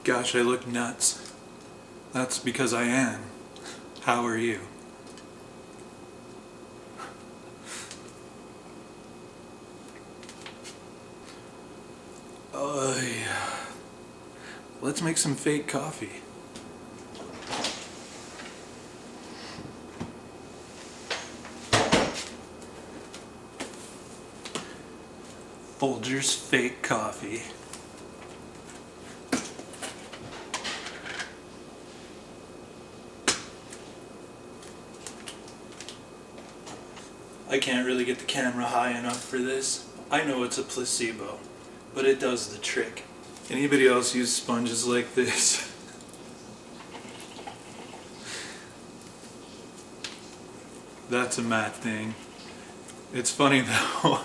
Gosh, I look nuts. That's because I am. How are you? Yeah. Let's make some fake coffee. Folger's fake coffee. I can't really get the camera high enough for this. I know it's a placebo, but it does the trick. Anybody else use sponges like this? That's a Matt thing. It's funny though,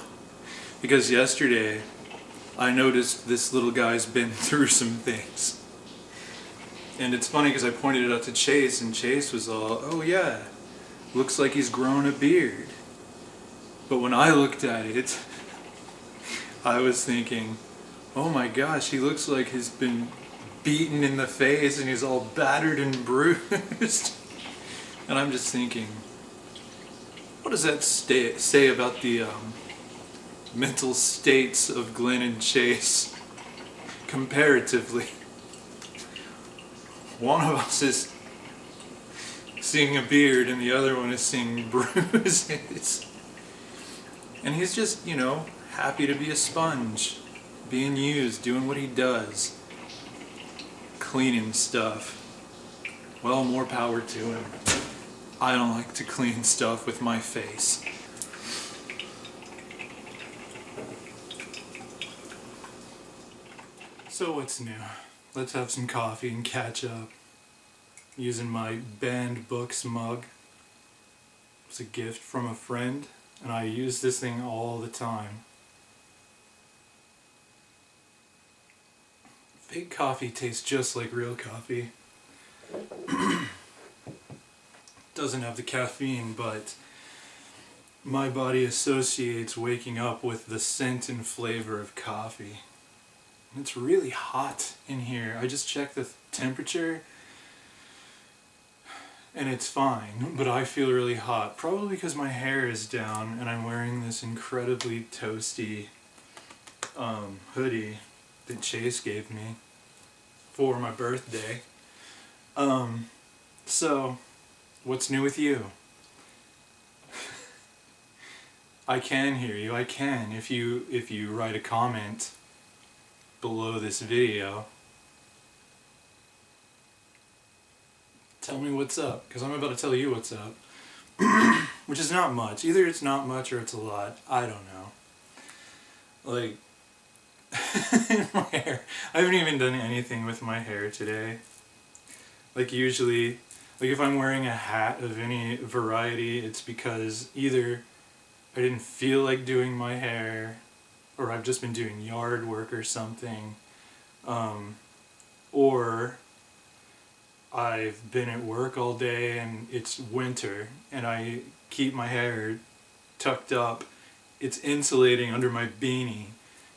because yesterday I noticed this little guy's been through some things. And it's funny because I pointed it out to Chase, and Chase was all, oh yeah, looks like he's grown a beard. But when I looked at it, I was thinking, oh my gosh, he looks like he's been beaten in the face and he's all battered and bruised. And I'm just thinking, what does that say about the mental states of Glenn and Chase comparatively? One of us is seeing a beard and the other one is seeing bruises. And he's just, happy to be a sponge, being used, doing what he does, cleaning stuff. Well, more power to him. I don't like to clean stuff with my face. So what's new? Let's have some coffee and catch up. Using my banned books mug. It's a gift from a friend, and I use this thing all the time. Fake coffee tastes just like real coffee. Doesn't have the caffeine, but my body associates waking up with the scent and flavor of coffee. It's really hot in here. I just checked the temperature and it's fine, but I feel really hot. Probably because my hair is down and I'm wearing this incredibly toasty hoodie that Chase gave me for my birthday. So, what's new with you? I can hear you. I can if you write a comment below this video. Tell me what's up, because I'm about to tell you what's up. Which is not much. Either it's not much or it's a lot. I don't know. Like, my hair. I haven't even done anything with my hair today. Like usually, like if I'm wearing a hat of any variety, it's because either I didn't feel like doing my hair, or I've just been doing yard work or something, or I've been at work all day and it's winter and I keep my hair tucked up. It's insulating under my beanie,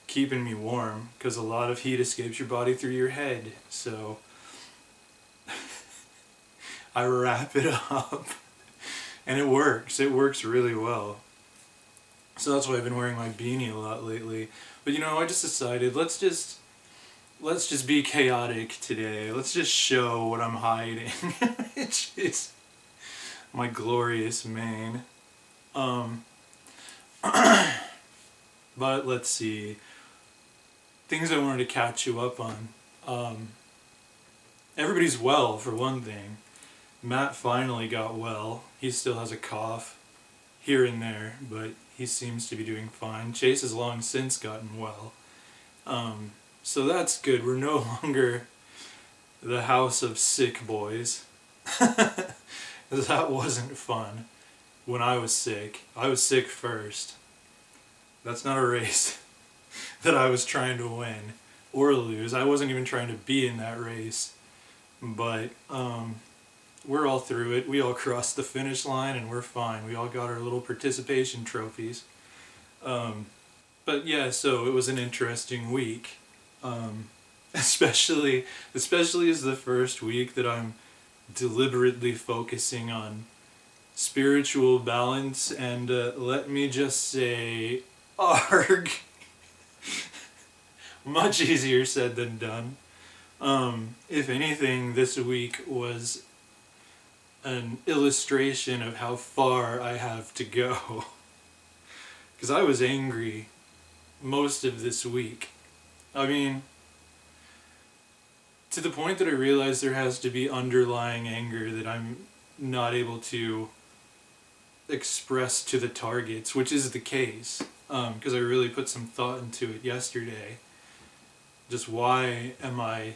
keeping me warm, because a lot of heat escapes your body through your head. So I wrap it up and it works. It works really well. So that's why I've been wearing my beanie a lot lately. But I just decided, let's just be chaotic today. Let's just show what I'm hiding. Which is my glorious mane. But let's see. Things I wanted to catch you up on. Everybody's well, for one thing. Matt finally got well. He still has a cough here and there, but he seems to be doing fine. Chase has long since gotten well. So that's good. We're no longer the house of sick boys. That wasn't fun when I was sick. I was sick first. That's not a race that I was trying to win or lose. I wasn't even trying to be in that race. But we're all through it. We all crossed the finish line and we're fine. We all got our little participation trophies. But yeah, so it was an interesting week. especially as the first week that I'm deliberately focusing on spiritual balance, and let me just say, arg, much easier said than done. If anything, this week was an illustration of how far I have to go. Because I was angry most of this week. I mean, to the point that I realized there has to be underlying anger that I'm not able to express to the targets, which is the case. Because I really put some thought into it yesterday. Just why am I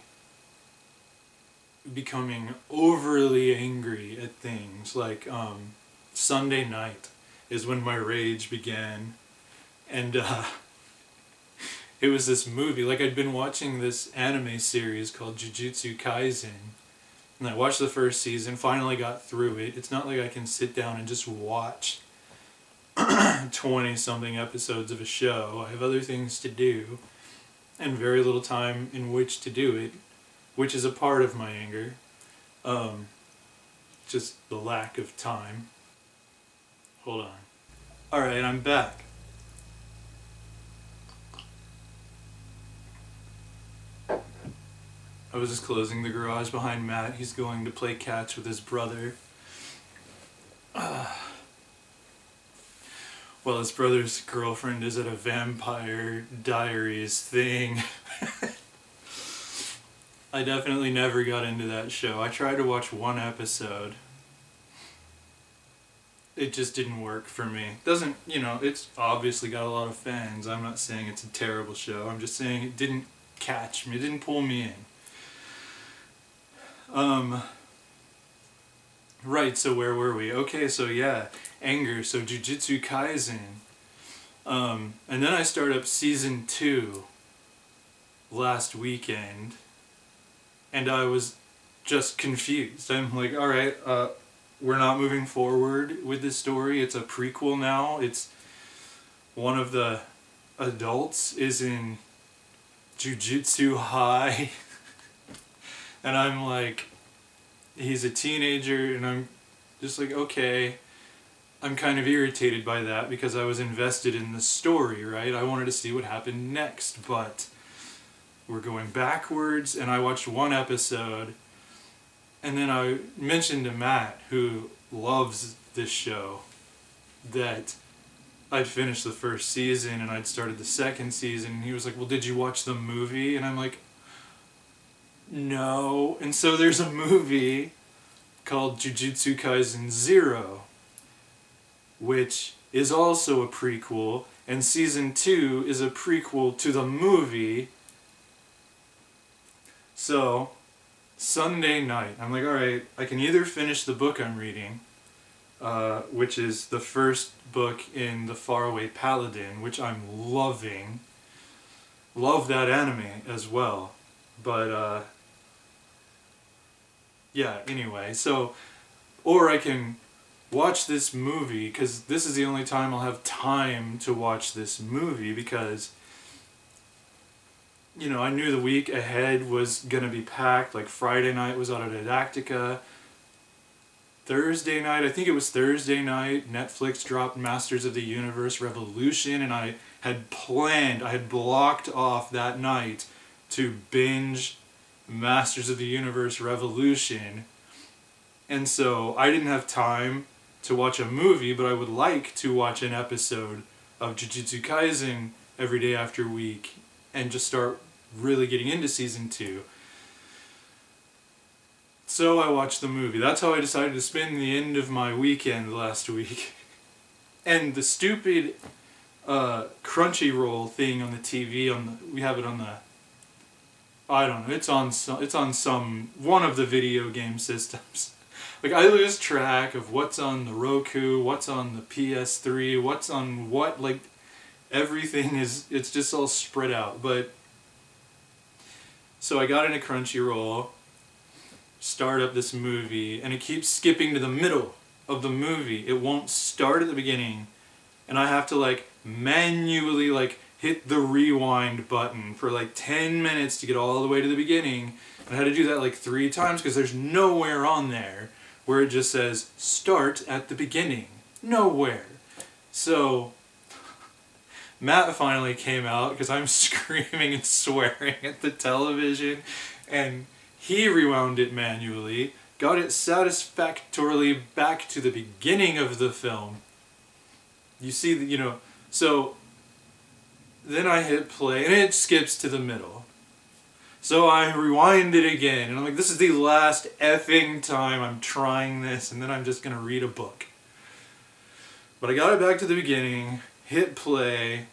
becoming overly angry at things? Like Sunday night is when my rage began, and it was this movie. Like, I'd been watching this anime series called Jujutsu Kaisen, and I watched the first season, finally got through it. It's not like I can sit down and just watch 20 something episodes of a show. I have other things to do and very little time in which to do it, which is a part of my anger. Just the lack of time. Hold on. Alright, I'm back. I was just closing the garage behind Matt. He's going to play catch with his brother. Well, his brother's girlfriend is at a Vampire Diaries thing. I definitely never got into that show. I tried to watch one episode. It just didn't work for me. Doesn't, it's obviously got a lot of fans. I'm not saying it's a terrible show. I'm just saying it didn't catch me. It didn't pull me in. Right, so where were we? Okay, so yeah, anger, so Jujutsu Kaisen. And then I started up season 2 last weekend, and I was just confused. I'm like, alright, we're not moving forward with this story. It's a prequel now. It's one of the adults is in Jujutsu High. And I'm like, he's a teenager, and I'm just like, okay. I'm kind of irritated by that because I was invested in the story, right? I wanted to see what happened next, but we're going backwards, and I watched one episode, and then I mentioned to Matt, who loves this show, that I'd finished the first season and I'd started the second season, and he was like, well, did you watch the movie? And I'm like, no. And so there's a movie called Jujutsu Kaisen 0, which is also a prequel, and season 2 is a prequel to the movie. So, Sunday night, I'm like, alright, I can either finish the book I'm reading, which is the first book in The Faraway Paladin, which I'm loving. Love that anime as well. But, yeah, anyway, so, or I can watch this movie, because this is the only time I'll have time to watch this movie, because, I knew the week ahead was going to be packed. Like, Friday night was Autodidactica. Thursday night, I think it was Thursday night, Netflix dropped Masters of the Universe Revolution, and I had blocked off that night to binge Masters of the Universe Revolution. And so I didn't have time to watch a movie, but I would like to watch an episode of Jujutsu Kaisen every day after week and just start really getting into season 2. So I watched the movie. That's how I decided to spend the end of my weekend last week. And the stupid Crunchyroll thing on the TV, we have it on the, I don't know, it's on some one of the video game systems. Like, I lose track of what's on the Roku, what's on the PS3, what's on what, like, everything it's just all spread out. But, so I got into Crunchyroll, start up this movie, and it keeps skipping to the middle of the movie. It won't start at the beginning, and I have to, like, manually, like, hit the rewind button for like 10 minutes to get all the way to the beginning. And I had to do that like 3 times because there's nowhere on there where it just says start at the beginning. Nowhere. So Matt finally came out because I'm screaming and swearing at the television, and he rewound it manually, got it satisfactorily back to the beginning of the film. You see, so then I hit play and it skips to the middle. So I rewind it again and I'm like, this is the last effing time I'm trying this, and then I'm just going to read a book. But I got it back to the beginning, hit play,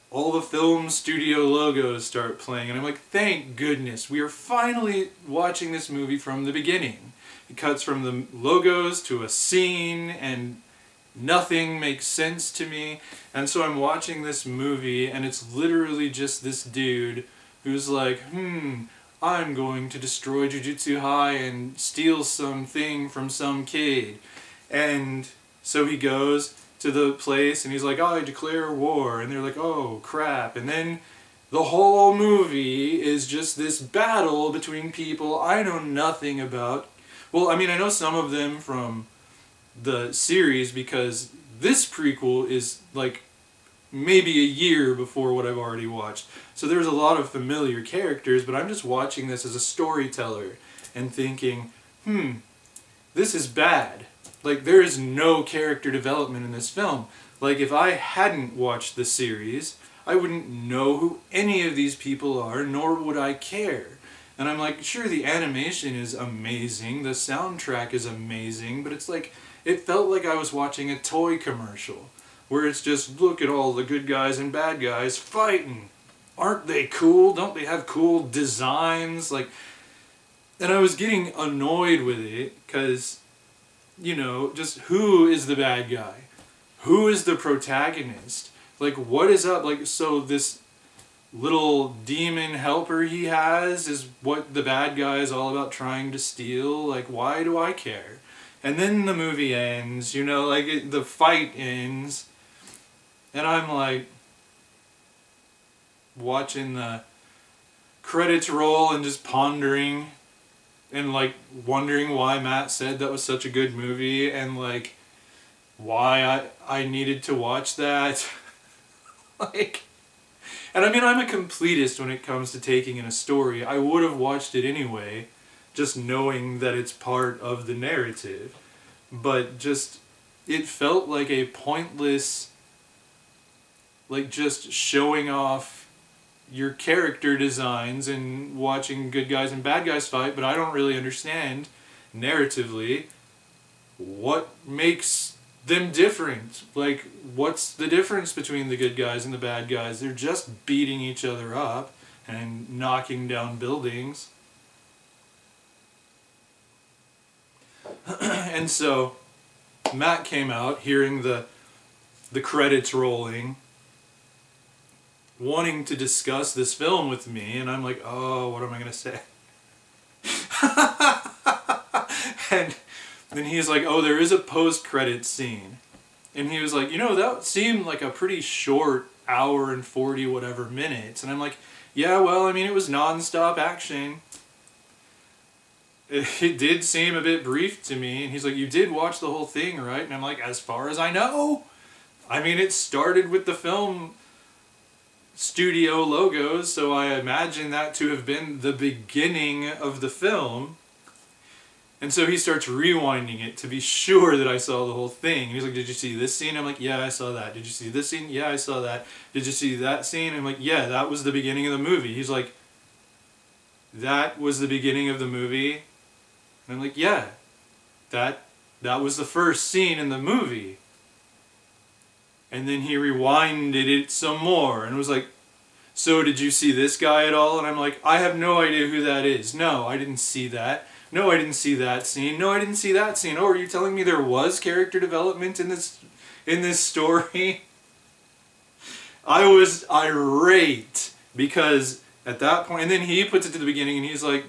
all the film studio logos start playing, and I'm like, thank goodness, we are finally watching this movie from the beginning. It cuts from the logos to a scene, and nothing makes sense to me. And so I'm watching this movie, and it's literally just this dude who's like, I'm going to destroy Jujutsu High and steal something from some kid. And so he goes to the place and he's like, I declare war. And they're like, oh crap. And then the whole movie is just this battle between people I know nothing about. Well, I mean, I know some of them from the series because this prequel is like maybe a year before what I've already watched. So there's a lot of familiar characters, but I'm just watching this as a storyteller and thinking, this is bad. Like, there is no character development in this film. Like, if I hadn't watched the series, I wouldn't know who any of these people are, nor would I care. And I'm like, sure, the animation is amazing, the soundtrack is amazing, but it's like, it felt like I was watching a toy commercial, where it's just, look at all the good guys and bad guys fighting. Aren't they cool? Don't they have cool designs? Like, and I was getting annoyed with it, because, just who is the bad guy? Who is the protagonist? Like, what is up? Like, so this little demon helper he has is what the bad guy is all about trying to steal. Like, why do I care? And then the movie ends, the fight ends, and I'm like watching the credits roll and just pondering and like wondering why Matt said that was such a good movie and like why I needed to watch that. Like, and I mean, I'm a completist when it comes to taking in a story. I would have watched it anyway, just knowing that it's part of the narrative. But just, it felt like a pointless, like just showing off your character designs and watching good guys and bad guys fight, but I don't really understand narratively what makes them different. Like, what's the difference between the good guys and the bad guys? They're just beating each other up and knocking down buildings. And so Matt came out hearing the credits rolling, wanting to discuss this film with me, and I'm like, oh, what am I going to say? And then he's like, oh, there is a post-credit scene. And he was like, that seemed like a pretty short hour and 40 whatever minutes. And I'm like, yeah, well, I mean, it was non-stop action. It did seem a bit brief to me. And he's like, you did watch the whole thing, right? And I'm like, as far as I know. I mean, it started with the film studio logos, so I imagine that to have been the beginning of the film. And so he starts rewinding it to be sure that I saw the whole thing. And he's like, did you see this scene? I'm like, yeah, I saw that. Did you see this scene? Yeah, I saw that. Did you see that scene? I'm like, yeah, that was the beginning of the movie. He's like, that was the beginning of the movie? And I'm like, yeah, that was the first scene in the movie. And then he rewinded it some more and was like, so did you see this guy at all? And I'm like, I have no idea who that is. No, I didn't see that. No, I didn't see that scene. No, I didn't see that scene. Oh, are you telling me there was character development in this story? I was irate because at that point, and then he puts it to the beginning and he's like,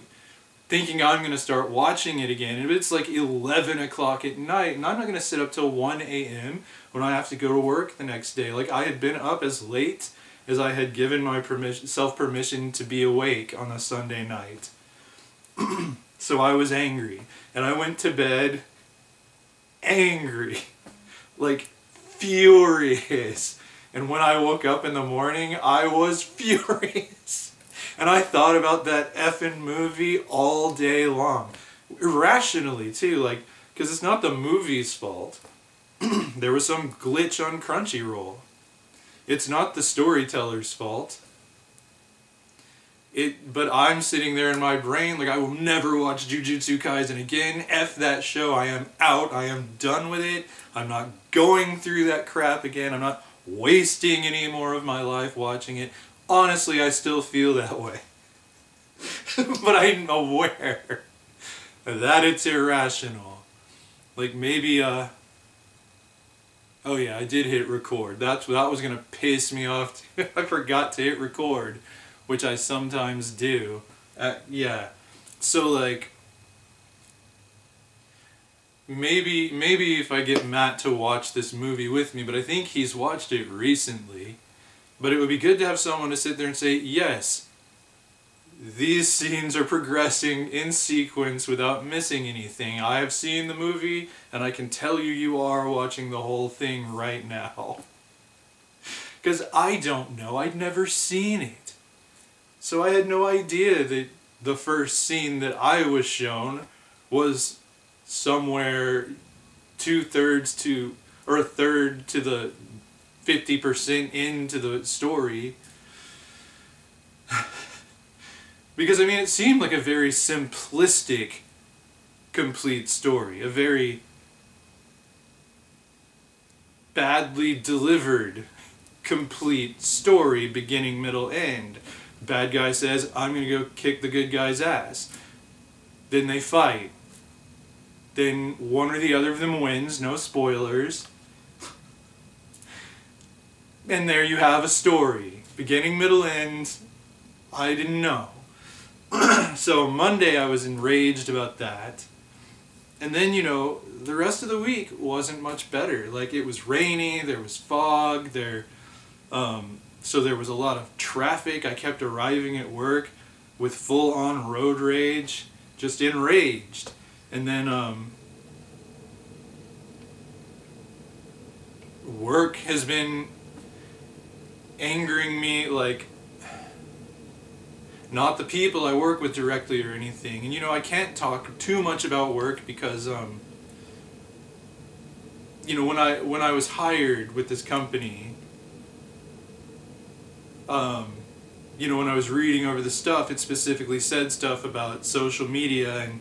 thinking I'm going to start watching it again. And it's like 11 o'clock at night, and I'm not going to sit up till 1 a.m. when I have to go to work the next day. Like, I had been up as late as I had given my self-permission to be awake on a Sunday night. So I was angry, and I went to bed angry, like furious. And when I woke up in the morning, I was furious. And I thought about that effing movie all day long. Irrationally, too, like, because it's not the movie's fault. There was some glitch on Crunchyroll. It's not the storyteller's fault. But I'm sitting there in my brain like, I will never watch Jujutsu Kaisen again. F that show. I am out. I am done with it. I'm not going through that crap again. I'm not wasting any more of my life watching it. Honestly, I still feel that way. But I'm aware that it's irrational. Like maybe, oh yeah, I did hit record. That was gonna piss me off too. I forgot to hit record, which I sometimes do. Yeah. So like, maybe if I get Matt to watch this movie with me, but I think he's watched it recently. But it would be good to have someone to sit there and say, yes, these scenes are progressing in sequence without missing anything. I have seen the movie, and I can tell you you are watching the whole thing right now. Because I don't know. I'd never seen it. So I had no idea that the first scene that I was shown was somewhere 2/3 to, or 1/3 to the 50% into the story. Because, I mean, it seemed like a very simplistic, complete story. A very badly delivered, complete story, beginning, middle, end. Bad guy says, I'm going to go kick the good guy's ass. Then they fight. Then one or the other of them wins, no spoilers. And there you have a story. Beginning, middle, end. I didn't know. So Monday I was enraged about that. And then, you know, the rest of the week wasn't much better. Like, it was rainy, there was fog, so there was a lot of traffic. I kept arriving at work with full-on road rage, just enraged. And then, work has been angering me, like, not the people I work with directly or anything. And, you know, I can't talk too much about work because, you know, when I was hired with this company, you know, when I was reading over the stuff, it specifically said stuff about social media, and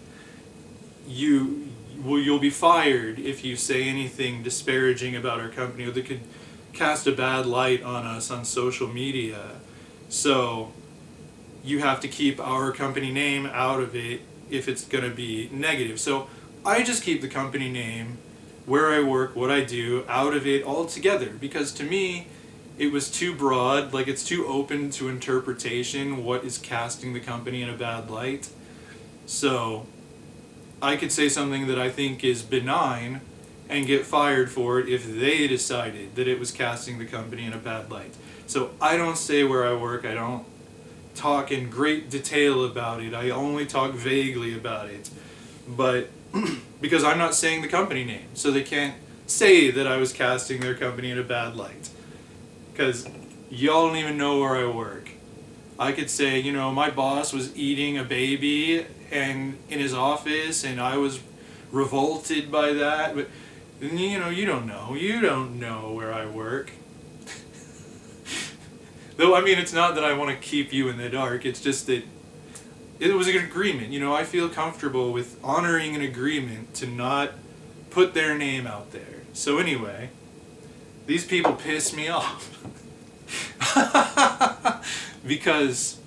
you'll be fired if you say anything disparaging about our company, or that could cast a bad light on us on social media. So you have to keep our company name out of it if it's going to be negative. So I just keep the company name, where I work, what I do, out of it altogether, because to me it was too broad, like it's too open to interpretation what is casting the company in a bad light. So I could say something that I think is benign and get fired for it if they decided that it was casting the company in a bad light. So I don't say where I work, I don't talk in great detail about it, I only talk vaguely about it. But because I'm not saying the company name, so they can't say that I was casting their company in a bad light. Because y'all don't even know where I work. I could say, you know, my boss was eating a baby and in his office, and I was revolted by that. But you know, you don't know where I work. Though, I mean, it's not that I want to keep you in the dark, it's just that it was an agreement. You know, I feel comfortable with honoring an agreement to not put their name out there. So anyway, these people piss me off. Because,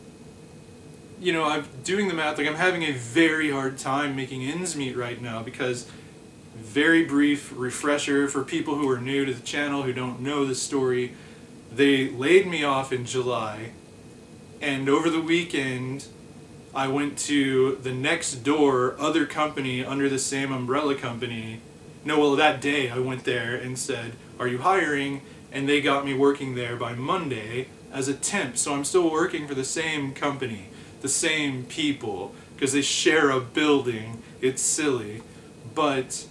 you know, I'm doing the math, like I'm having a very hard time making ends meet right now, because, very brief refresher for people who are new to the channel, who don't know the story, they laid me off in July, and over the weekend I went to the next door other company under the same umbrella company. No, well, that day I went there and said, are you hiring? And they got me working there by Monday, as a temp. So I'm still working for the same company, the same people, because they share a building. It's silly. But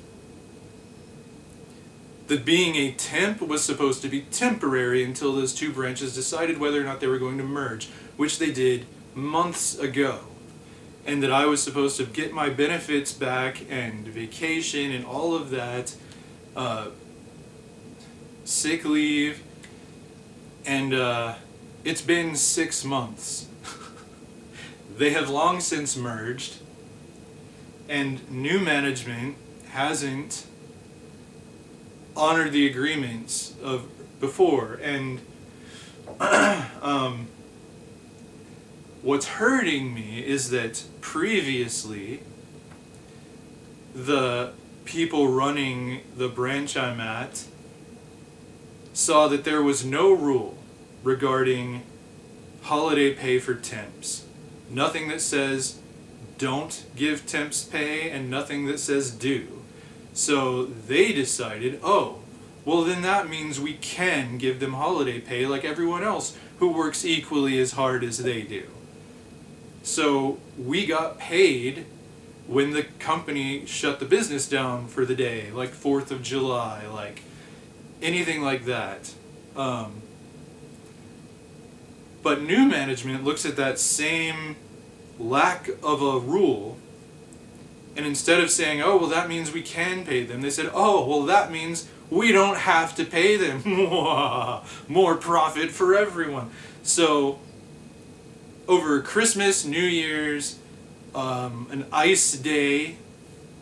that being a temp was supposed to be temporary until those two branches decided whether or not they were going to merge, which they did months ago. And that I was supposed to get my benefits back and vacation and all of that, sick leave, and it's been 6 months. They have long since merged, and new management hasn't honored the agreements of before. And what's hurting me is that previously the people running the branch I'm at saw that there was no rule regarding holiday pay for temps. Nothing that says don't give temps pay and nothing that says do. So they decided, oh, well then that means we can give them holiday pay like everyone else who works equally as hard as they do. So we got paid when the company shut the business down for the day, like 4th of July, like anything like that. But new management looks at that same lack of a rule, and instead of saying, oh, well, that means we can pay them, they said, oh, well, that means we don't have to pay them. More profit for everyone. So over Christmas, New Year's, an ice day,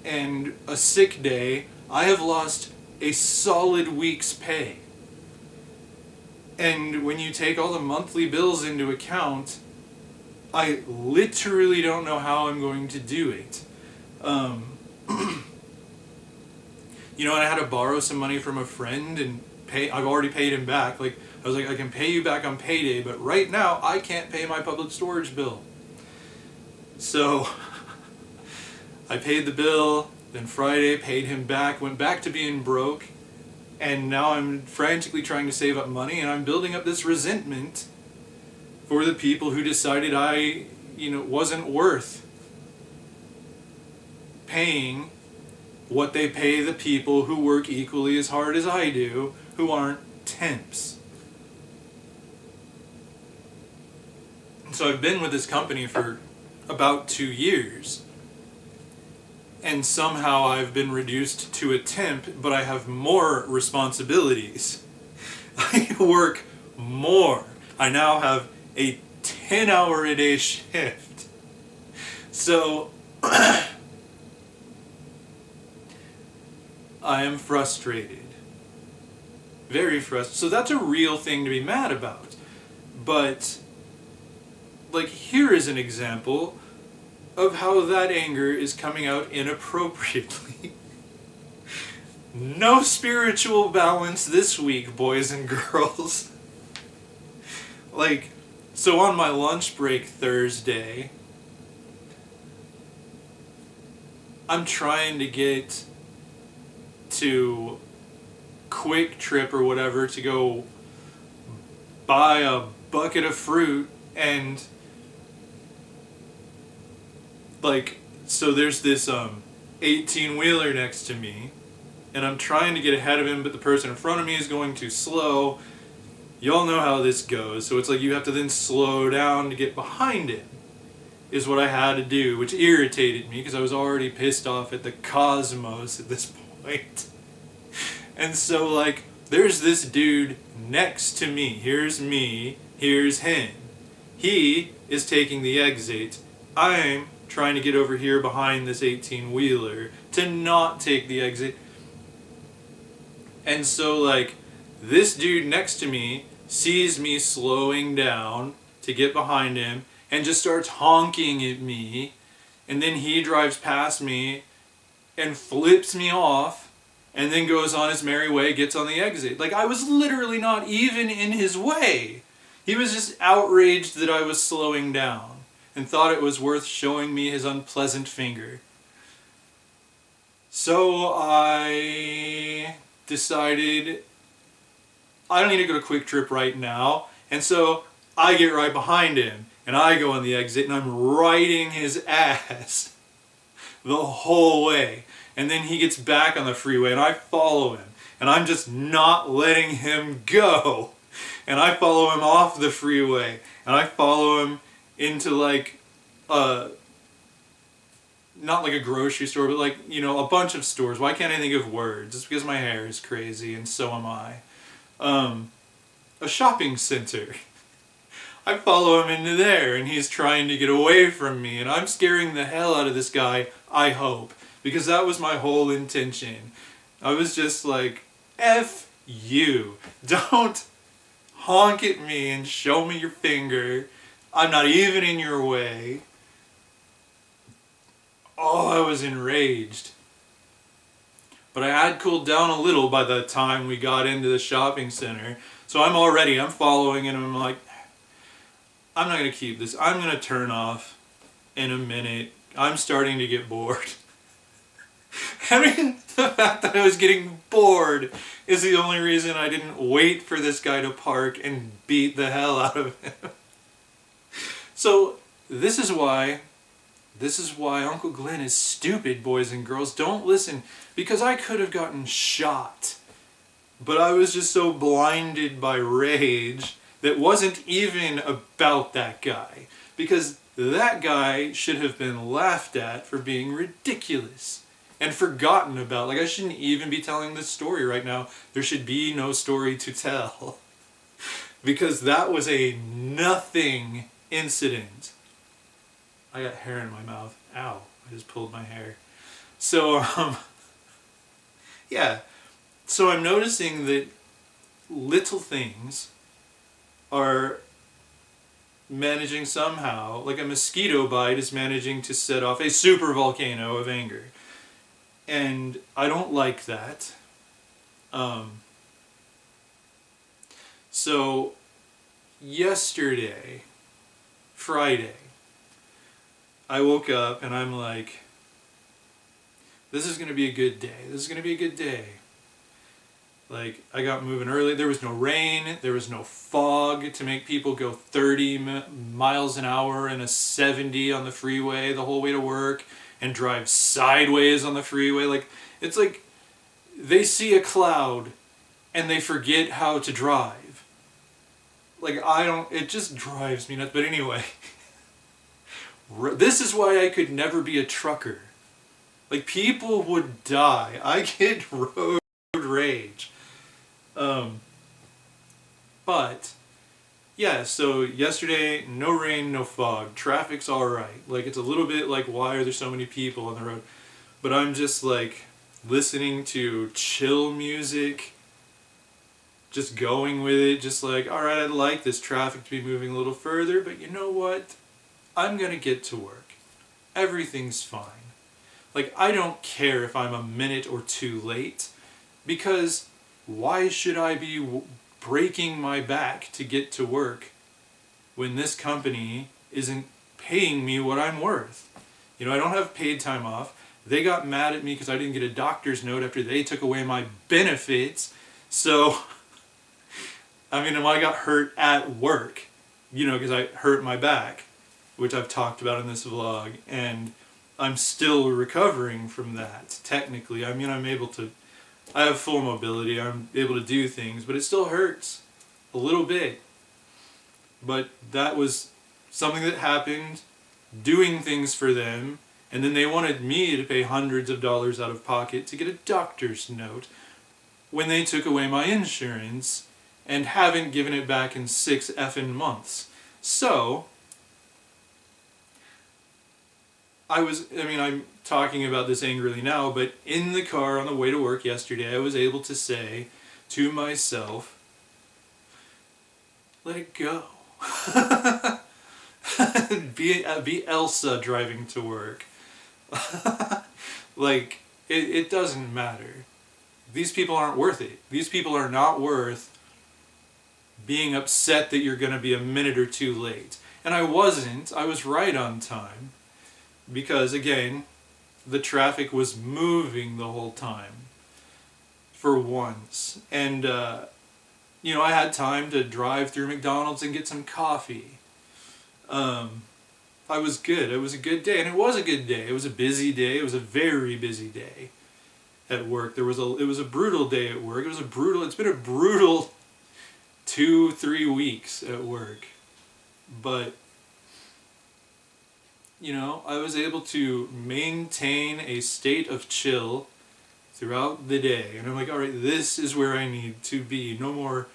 and a sick day, I have lost a solid week's pay. And when you take all the monthly bills into account, I literally don't know how I'm going to do it. You know, and I had to borrow some money from a friend and pay. I've already paid him back. Like, I was like, I can pay you back on payday, but right now I can't pay my public storage bill. So I paid the bill, then Friday paid him back, went back to being broke, and now I'm frantically trying to save up money, and I'm building up this resentment for the people who decided I, wasn't worth paying what they pay the people who work equally as hard as I do, who aren't temps. So I've been with this company for about 2 years, and somehow I've been reduced to a temp, but I have more responsibilities. I work more. I now have a 10-hour-a-day shift. So I am frustrated. Very frustrated. So that's a real thing to be mad about. But, like, here is an example of how that anger is coming out inappropriately. No spiritual balance this week, boys and girls. Like, so on my lunch break Thursday, I'm trying to get to Quick Trip or whatever to go buy a bucket of fruit, and like, so there's this 18-wheeler next to me, and I'm trying to get ahead of him, but the person in front of me is going too slow. Y'all know how this goes, so it's like you have to then slow down to get behind him, is what I had to do, which irritated me because I was already pissed off at the cosmos at this point. And so, like, there's this dude next to me. Here's me, here's him. He is taking the exit. I'm trying to get over here behind this 18-wheeler to not take the exit. And so, like, this dude next to me sees me slowing down to get behind him and just starts honking at me, and then he drives past me and flips me off and then goes on his merry way, gets on the exit. Like, I was literally not even in his way. He was just outraged that I was slowing down and thought it was worth showing me his unpleasant finger. So I decided I don't need to go to Quick Trip right now, And so I get right behind him, and I go on the exit, and I'm riding his ass the whole way. And then he gets back on the freeway, and I follow him, and I'm just not letting him go. And I follow him off the freeway, and I follow him into like not like a grocery store, but like, you know, a bunch of stores. Why can't I think of words? It's because my hair is crazy, and so am I. A shopping center. I follow him into there, and he's trying to get away from me, and I'm scaring the hell out of this guy, I hope, because that was my whole intention. I was just like, F you. Don't honk at me and show me your finger. I'm not even in your way. Oh, I was enraged. But I had cooled down a little by the time we got into the shopping center. So I'm following, and I'm like, I'm not going to keep this. I'm going to turn off in a minute. I'm starting to get bored. I mean, the fact that I was getting bored is the only reason I didn't wait for this guy to park and beat the hell out of him. So, this is why Uncle Glenn is stupid, boys and girls. Don't listen, because I could have gotten shot. But I was just so blinded by rage that wasn't even about that guy. Because that guy should have been laughed at for being ridiculous and forgotten about. Like, I shouldn't even be telling this story right now. There should be no story to tell. Because that was a nothing incident. I got hair in my mouth. Ow, I just pulled my hair. So, yeah. So I'm noticing that little things are managing somehow, like a mosquito bite is managing to set off a super volcano of anger. And I don't like that. So yesterday, Friday, I woke up and I'm like, this is going to be a good day. This is going to be a good day. Like, I got moving early. There was no rain. There was no fog to make people go 30 miles an hour in a 70 on the freeway the whole way to work and drive sideways on the freeway. Like, it's like they see a cloud and they forget how to drive. Like, it just drives me nuts. But anyway, this is why I could never be a trucker. Like, people would die. I get road rage. But yeah, so yesterday, no rain, no fog. Traffic's alright. Like, it's a little bit like, why are there so many people on the road? But I'm just like listening to chill music, just going with it, just like, alright, I'd like this traffic to be moving a little further, but you know what? I'm gonna get to work. Everything's fine. Like, I don't care if I'm a minute or two late, because why should I be breaking my back to get to work when this company isn't paying me what I'm worth? You know, I don't have paid time off. They got mad at me because I didn't get a doctor's note after they took away my benefits. So, I mean, I got hurt at work, you know, because I hurt my back, which I've talked about in this vlog, and I'm still recovering from that, technically. I mean, I have full mobility, I'm able to do things, but it still hurts a little bit. But that was something that happened, doing things for them, and then they wanted me to pay hundreds of dollars out of pocket to get a doctor's note when they took away my insurance and haven't given it back in 6 effing months. So, I'm talking about this angrily now, but in the car on the way to work yesterday, I was able to say to myself, let it go. be Elsa driving to work. Like, it doesn't matter. These people aren't worth it. These people are not worth being upset that you're going to be a minute or two late. And I wasn't. I was right on time. Because, again, the traffic was moving the whole time. For once. And I had time to drive through McDonald's and get some coffee. I was good. It was a good day, and it was a good day. It was a busy day. It was a very busy day at work. It was a brutal day at work. It's been a brutal 2-3 weeks at work. But I was able to maintain a state of chill throughout the day. And I'm like, all right, this is where I need to be. No more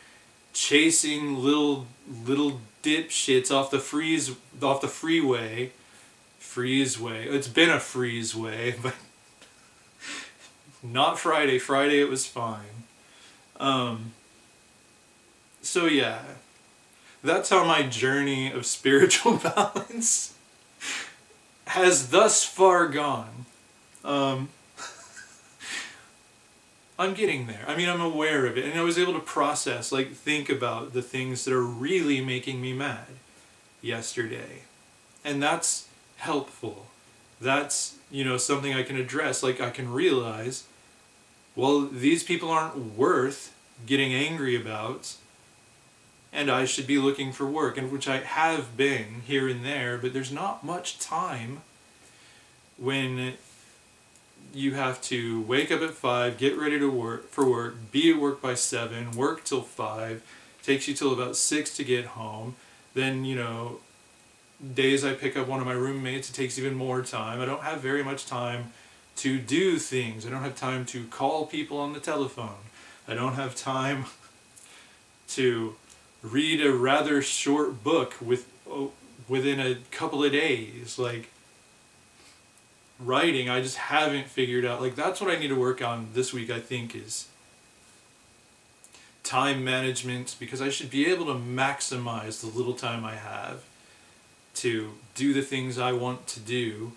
chasing little dipshits off the freeway. Freezeway. It's been a freezeway, but not Friday. Friday it was fine. So yeah, that's how my journey of spiritual balance has thus far gone. I'm getting there. I mean, I'm aware of it, and I was able to process, think about the things that are really making me mad yesterday. And that's helpful. That's, something I can address. I can realize, well, these people aren't worth getting angry about, and I should be looking for work, and which I have been here and there, but there's not much time when you have to wake up at 5, get ready to work, be at work by 7, work till 5, takes you till about 6 to get home. Then, days I pick up one of my roommates, it takes even more time. I don't have very much time to do things. I don't have time to call people on the telephone. I don't have time to read a rather short book within a couple of days. Writing, I just haven't figured out. That's what I need to work on this week, I think, is time management, because I should be able to maximize the little time I have to do the things I want to do,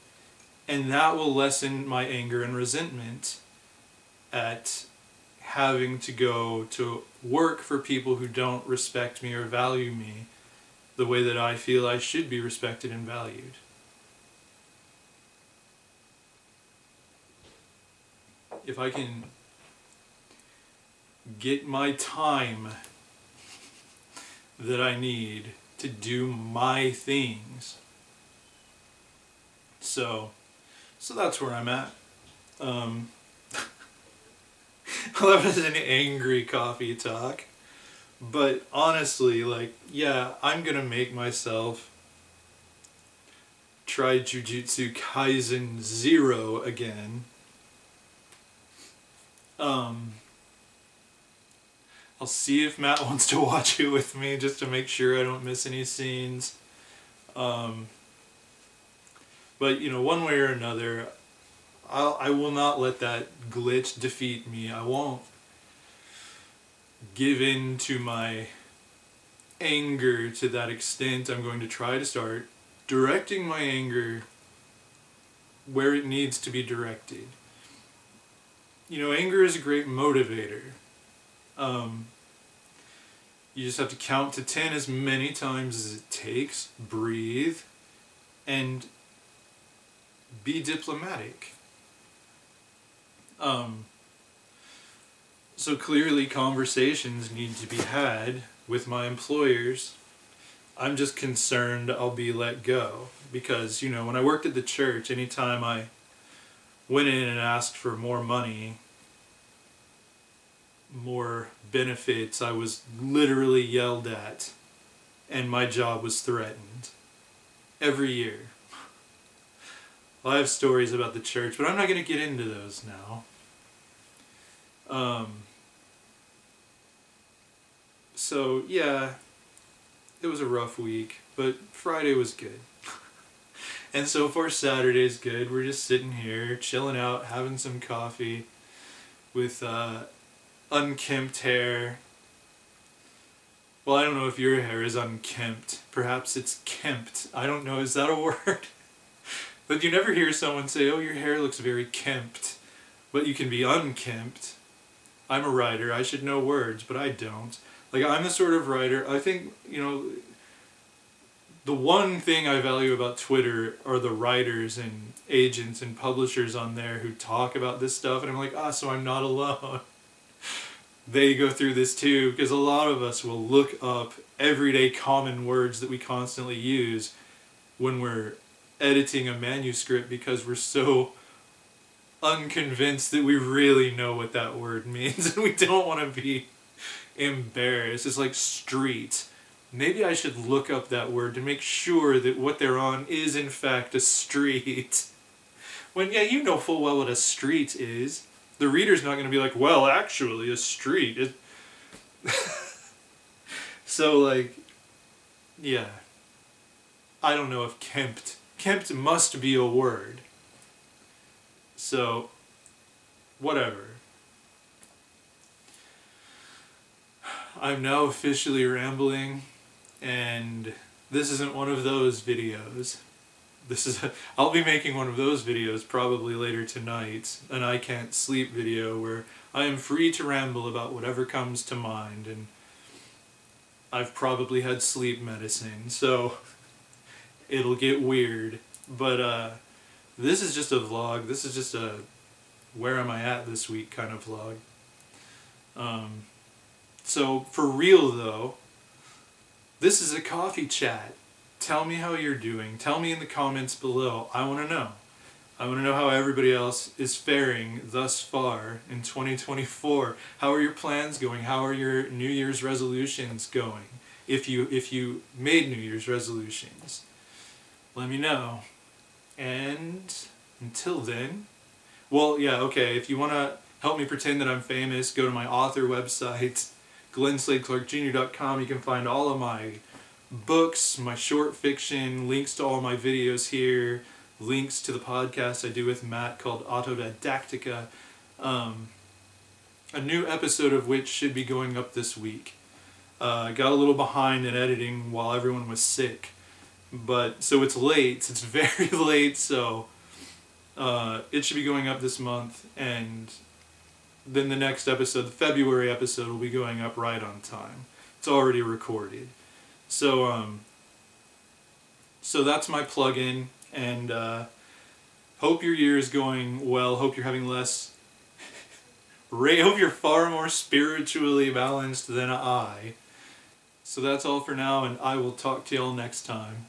and that will lessen my anger and resentment at having to go to work for people who don't respect me or value me the way that I feel I should be respected and valued. If I can get my time that I need to do my things. So that's where I'm at. Well, that was an angry coffee talk. But honestly, I'm gonna make myself try Jujutsu Kaisen 0 again. I'll see if Matt wants to watch it with me just to make sure I don't miss any scenes. But one way or another, I will not let that glitch defeat me. I won't give in to my anger to that extent. I'm going to try to start directing my anger where it needs to be directed. Anger is a great motivator. You just have to count to 10 as many times as it takes, breathe, and be diplomatic. So clearly conversations need to be had with my employers. I'm just concerned I'll be let go. Because, when I worked at the church, anytime I went in and asked for more money, more benefits, I was literally yelled at, and my job was threatened. Every year. Well, I have stories about the church, but I'm not going to get into those now. So, yeah, it was a rough week, but Friday was good. And so far Saturday's good. We're just sitting here, chilling out, having some coffee with unkempt hair. Well, I don't know if your hair is unkempt. Perhaps it's kempt. I don't know, is that a word? But you never hear someone say, oh, your hair looks very kempt. But you can be unkempt. I'm a writer, I should know words, but I don't. I'm the sort of writer, I think, the one thing I value about Twitter are the writers and agents and publishers on there who talk about this stuff, and I'm like, so I'm not alone. they go through this too, because a lot of us will look up everyday common words that we constantly use when we're editing a manuscript because we're so unconvinced that we really know what that word means and we don't want to be embarrassed. It's like street. Maybe I should look up that word to make sure that what they're on is in fact a street. When, yeah, you know full well what a street is. The reader's not going to be like, well, actually, a street. So, like, yeah. I don't know if kempt. Kempt must be a word. So, whatever. I'm now officially rambling, and this isn't one of those videos. I'll be making one of those videos probably later tonight, an I can't sleep video where I am free to ramble about whatever comes to mind, and I've probably had sleep medicine, so it'll get weird. But this is just a vlog. This is just a where am I at this week kind of vlog. So for real though, this is a coffee chat. Tell me how you're doing. Tell me in the comments below. I want to know. I want to know how everybody else is faring thus far in 2024. How are your plans going? How are your New Year's resolutions going? If you made New Year's resolutions, let me know. And until then, well, yeah, okay, if you want to help me pretend that I'm famous, go to my author website, glensladeclarkjr.com. You can find all of my books, my short fiction, links to all my videos here, links to the podcast I do with Matt called Autodidactica, a new episode of which should be going up this week. I got a little behind in editing while everyone was sick, but so it's late, it's very late, so it should be going up this month, and then the next episode, the February episode, will be going up right on time. It's already recorded. So that's my plug-in, and hope your year is going well. Hope you're having less. Hope you're far more spiritually balanced than I. So that's all for now, and I will talk to y'all next time.